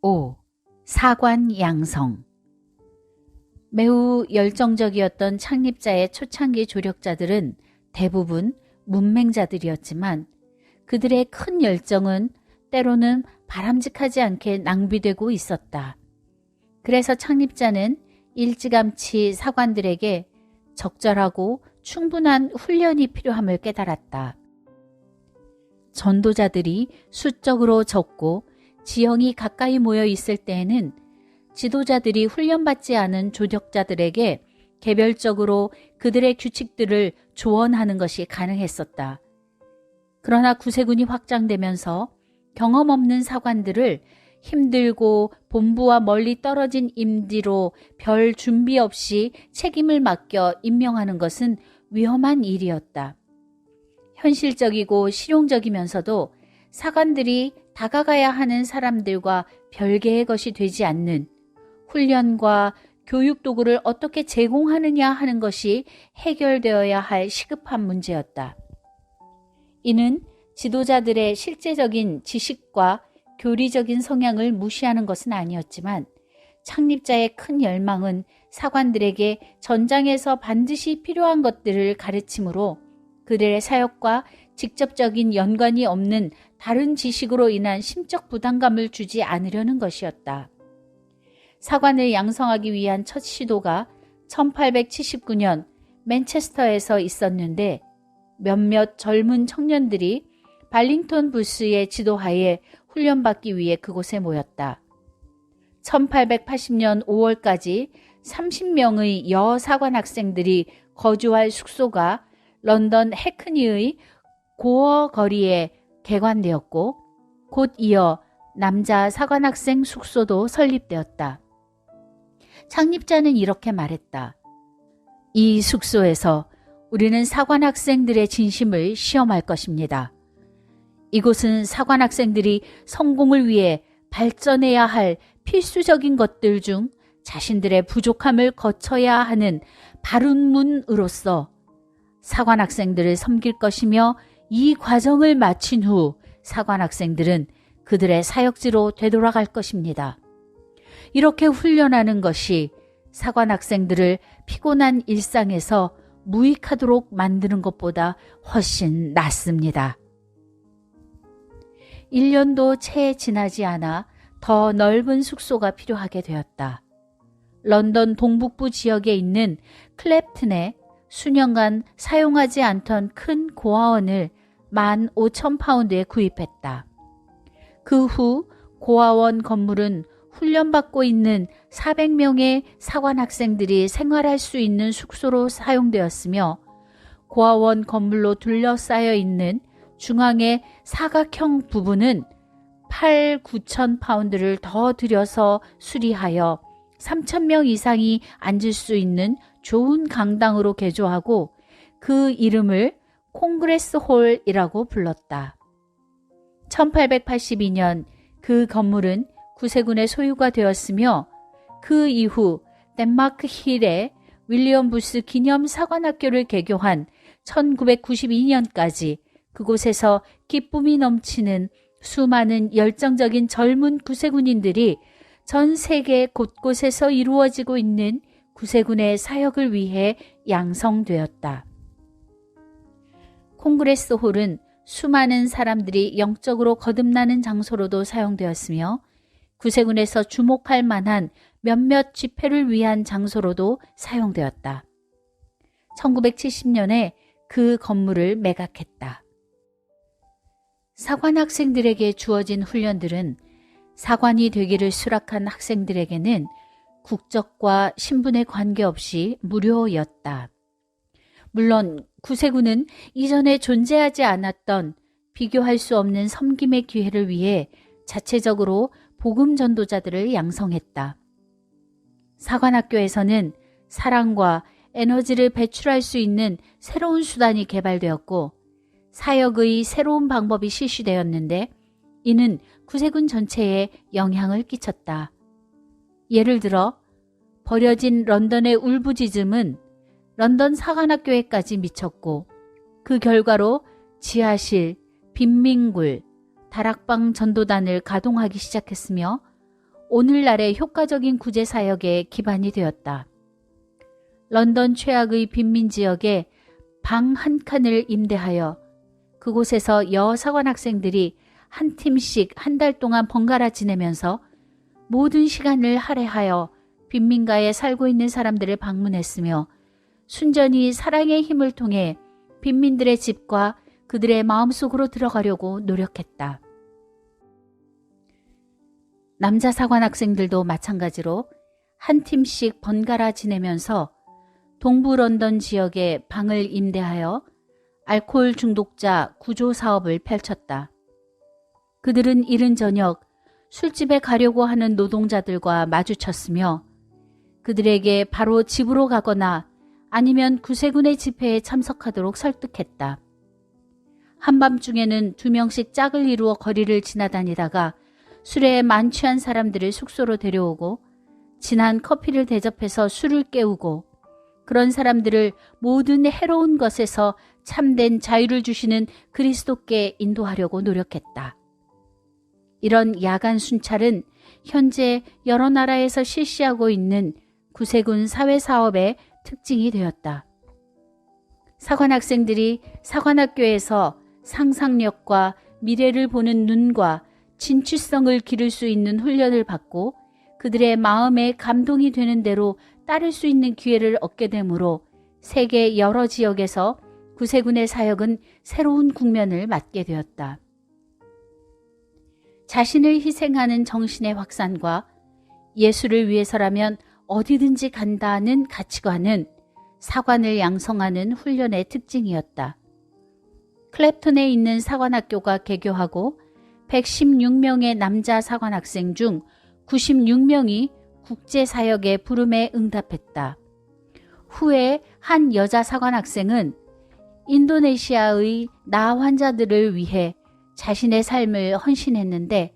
5. 사관 양성. 매우 열정적이었던 창립자의 초창기 조력자들은 대부분 문맹자들이었지만 그들의 큰 열정은 때로는 바람직하지 않게 낭비되고 있었다. 그래서 창립자는 일찌감치 사관들에게 적절하고 충분한 훈련이 필요함을 깨달았다. 전도자들이 수적으로 적고 지형이 가까이 모여 있을 때에는 지도자들이 훈련받지 않은 조력자들에게 개별적으로 그들의 규칙들을 조언하는 것이 가능했었다. 그러나 구세군이 확장되면서 경험 없는 사관들을 힘들고 본부와 멀리 떨어진 임디로 별 준비 없이 책임을 맡겨 임명하는 것은 위험한 일이었다. 현실적이고 실용적이면서도 사관들이 다가가야 하는 사람들과 별개의 것이 되지 않는 훈련과 교육 도구를 어떻게 제공하느냐 하는 것이 해결되어야 할 시급한 문제였다. 이는 지도자들의 실제적인 지식과 교리적인 성향을 무시하는 것은 아니었지만 창립자의 큰 열망은 사관들에게 전장에서 반드시 필요한 것들을 가르치므로 그들의 사역과 직접적인 연관이 없는 다른 지식으로 인한 심적 부담감을 주지 않으려는 것이었다. 사관을 양성하기 위한 첫 시도가 1879년 맨체스터에서 있었는데 몇몇 젊은 청년들이 발링턴 부스의 지도하에 훈련받기 위해 그곳에 모였다. 1880년 5월까지 30명의 여사관 학생들이 거주할 숙소가 런던 해크니의 고어 거리에 개관되었고 곧 이어 남자 사관학생 숙소도 설립되었다. 창립자는 이렇게 말했다. 이 숙소에서 우리는 사관학생들의 진심을 시험할 것입니다. 이곳은 사관학생들이 성공을 위해 발전해야 할 필수적인 것들 중 자신들의 부족함을 거쳐야 하는 바른문으로서 사관학생들을 섬길 것이며 이 과정을 마친 후 사관학생들은 그들의 사역지로 되돌아갈 것입니다. 이렇게 훈련하는 것이 사관학생들을 피곤한 일상에서 무익하도록 만드는 것보다 훨씬 낫습니다. 1년도 채 지나지 않아 더 넓은 숙소가 필요하게 되었다. 런던 동북부 지역에 있는 클랩튼에 수년간 사용하지 않던 큰 고아원을 15,000파운드에 구입했다. 그 후 고아원 건물은 훈련받고 있는 400명의 사관 학생들이 생활할 수 있는 숙소로 사용되었으며 고아원 건물로 둘러싸여 있는 중앙의 사각형 부분은 8,9천 파운드를 더 들여서 수리하여 3,000명 이상이 앉을 수 있는 좋은 강당으로 개조하고 그 이름을 콩그레스 홀이라고 불렀다. 1882년 그 건물은 구세군의 소유가 되었으며 그 이후 덴마크 힐에 윌리엄 부스 기념 사관학교를 개교한 1992년까지 그곳에서 기쁨이 넘치는 수많은 열정적인 젊은 구세군인들이 전 세계 곳곳에서 이루어지고 있는 구세군의 사역을 위해 양성되었다. 콩그레스 홀은 수많은 사람들이 영적으로 거듭나는 장소로도 사용되었으며 구세군에서 주목할 만한 몇몇 집회를 위한 장소로도 사용되었다. 1970년에 그 건물을 매각했다. 사관 학생들에게 주어진 훈련들은 사관이 되기를 수락한 학생들에게는 국적과 신분에 관계없이 무료였다. 물론 구세군은 이전에 존재하지 않았던 비교할 수 없는 섬김의 기회를 위해 자체적으로 복음 전도자들을 양성했다. 사관학교에서는 사랑과 에너지를 배출할 수 있는 새로운 수단이 개발되었고 사역의 새로운 방법이 실시되었는데 이는 구세군 전체에 영향을 끼쳤다. 예를 들어 버려진 런던의 울부짖음은 런던 사관학교에까지 미쳤고 그 결과로 지하실, 빈민굴, 다락방 전도단을 가동하기 시작했으며 오늘날의 효과적인 구제 사역의 기반이 되었다. 런던 최악의 빈민지역에 방 한 칸을 임대하여 그곳에서 여사관 학생들이 한 팀씩 한 달 동안 번갈아 지내면서 모든 시간을 할애하여 빈민가에 살고 있는 사람들을 방문했으며 순전히 사랑의 힘을 통해 빈민들의 집과 그들의 마음속으로 들어가려고 노력했다. 남자 사관 학생들도 마찬가지로 한 팀씩 번갈아 지내면서 동부 런던 지역에 방을 임대하여 알코올 중독자 구조 사업을 펼쳤다. 그들은 이른 저녁 술집에 가려고 하는 노동자들과 마주쳤으며 그들에게 바로 집으로 가거나 아니면 구세군의 집회에 참석하도록 설득했다. 한밤중에는 2명씩 짝을 이루어 거리를 지나다니다가 술에 만취한 사람들을 숙소로 데려오고 진한 커피를 대접해서 술을 깨우고 그런 사람들을 모든 해로운 것에서 참된 자유를 주시는 그리스도께 인도하려고 노력했다. 이런 야간 순찰은 현재 여러 나라에서 실시하고 있는 구세군 사회사업의 특징이 되었다. 사관학생들이 사관학교에서 상상력과 미래를 보는 눈과 진취성을 기를 수 있는 훈련을 받고 그들의 마음에 감동이 되는 대로 따를 수 있는 기회를 얻게 되므로 세계 여러 지역에서 구세군의 사역은 새로운 국면을 맞게 되었다. 자신을 희생하는 정신의 확산과 예수를 위해서라면 어디든지 간다는 가치관은 사관을 양성하는 훈련의 특징이었다. 클랩톤에 있는 사관학교가 개교하고 116명의 남자 사관학생 중 96명이 국제사역의 부름에 응답했다. 후에 한 여자 사관학생은 인도네시아의 나 환자들을 위해 자신의 삶을 헌신했는데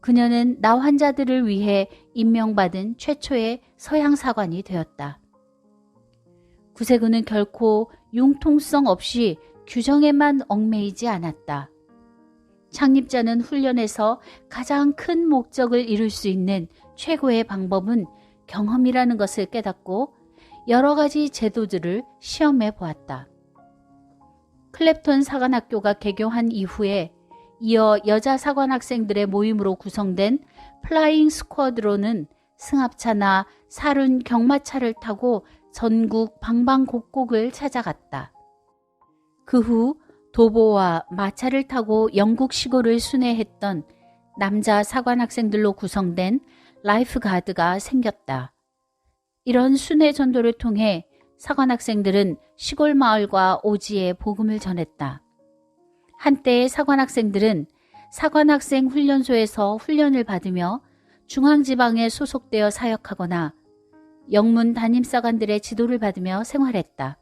그녀는 나 환자들을 위해 임명받은 최초의 서양 사관이 되었다. 구세군은 결코 융통성 없이 규정에만 얽매이지 않았다. 창립자는 훈련에서 가장 큰 목적을 이룰 수 있는 최고의 방법은 경험이라는 것을 깨닫고 여러 가지 제도들을 시험해 보았다. 클랩톤 사관학교가 개교한 이후에 이어 여자 사관학생들의 모임으로 구성된 플라잉 스쿼드로는 승합차나 사륜 경마차를 타고 전국 방방곡곡을 찾아갔다. 그 후 도보와 마차를 타고 영국 시골을 순회했던 남자 사관학생들로 구성된 라이프 가드가 생겼다. 이런 순회 전도를 통해 사관학생들은 시골 마을과 오지에 복음을 전했다. 한때의 사관학생들은 사관학생 훈련소에서 훈련을 받으며 중앙지방에 소속되어 사역하거나 영문 담임사관들의 지도를 받으며 생활했다.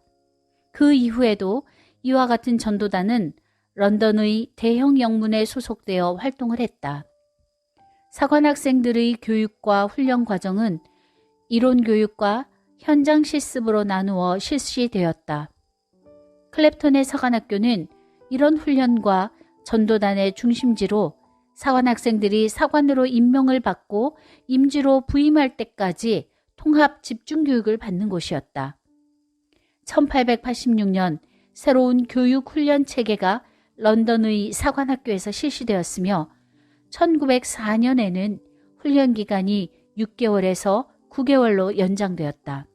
그 이후에도 이와 같은 전도단은 런던의 대형 영문에 소속되어 활동을 했다. 사관학생들의 교육과 훈련 과정은 이론 교육과 현장 실습으로 나누어 실시되었다. 클랩톤의 사관학교는 이런 훈련과 전도단의 중심지로 사관학생들이 사관으로 임명을 받고 임지로 부임할 때까지 통합 집중교육을 받는 곳이었다. 1886년 새로운 교육훈련 체계가 런던의 사관학교에서 실시되었으며 1904년에는 훈련 기간이 6개월에서 9개월로 연장되었다.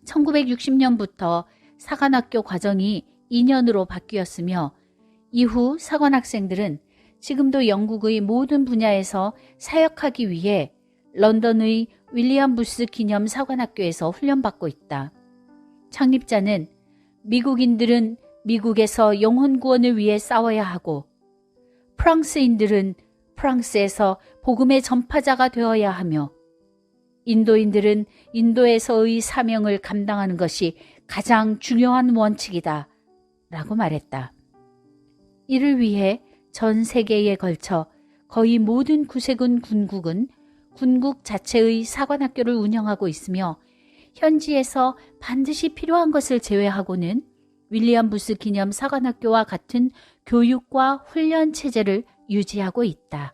1960년부터 사관학교 과정이 2년으로 바뀌었으며 이후 사관학생들은 지금도 영국의 모든 분야에서 사역하기 위해 런던의 윌리엄 부스 기념 사관학교에서 훈련받고 있다. 창립자는 미국인들은 미국에서 영혼 구원을 위해 싸워야 하고 프랑스인들은 프랑스에서 복음의 전파자가 되어야 하며 인도인들은 인도에서의 사명을 감당하는 것이 가장 중요한 원칙이다 라고 말했다. 이를 위해 전 세계에 걸쳐 거의 모든 구세군 군국은 군국 자체의 사관학교를 운영하고 있으며 현지에서 반드시 필요한 것을 제외하고는 윌리엄 부스 기념 사관학교와 같은 교육과 훈련 체제를 유지하고 있다.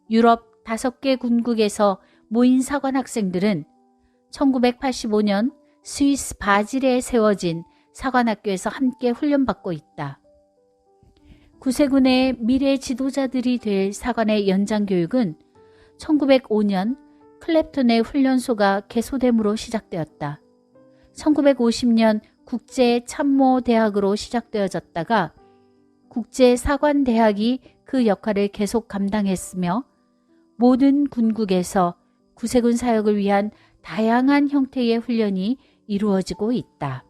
유럽 5개 군국에서 모인 사관 학생들은 1985년 스위스 바질에 세워진 사관학교에서 함께 훈련받고 있다. 구세군의 미래 지도자들이 될 사관의 연장교육은 1905년 클랩톤의 훈련소가 개소됨으로 시작되었다. 1950년 국제참모대학으로 시작되어졌다가 국제사관대학이 그 역할을 계속 감당했으며 모든 군국에서 구세군 사역을 위한 다양한 형태의 훈련이 이루어지고 있다.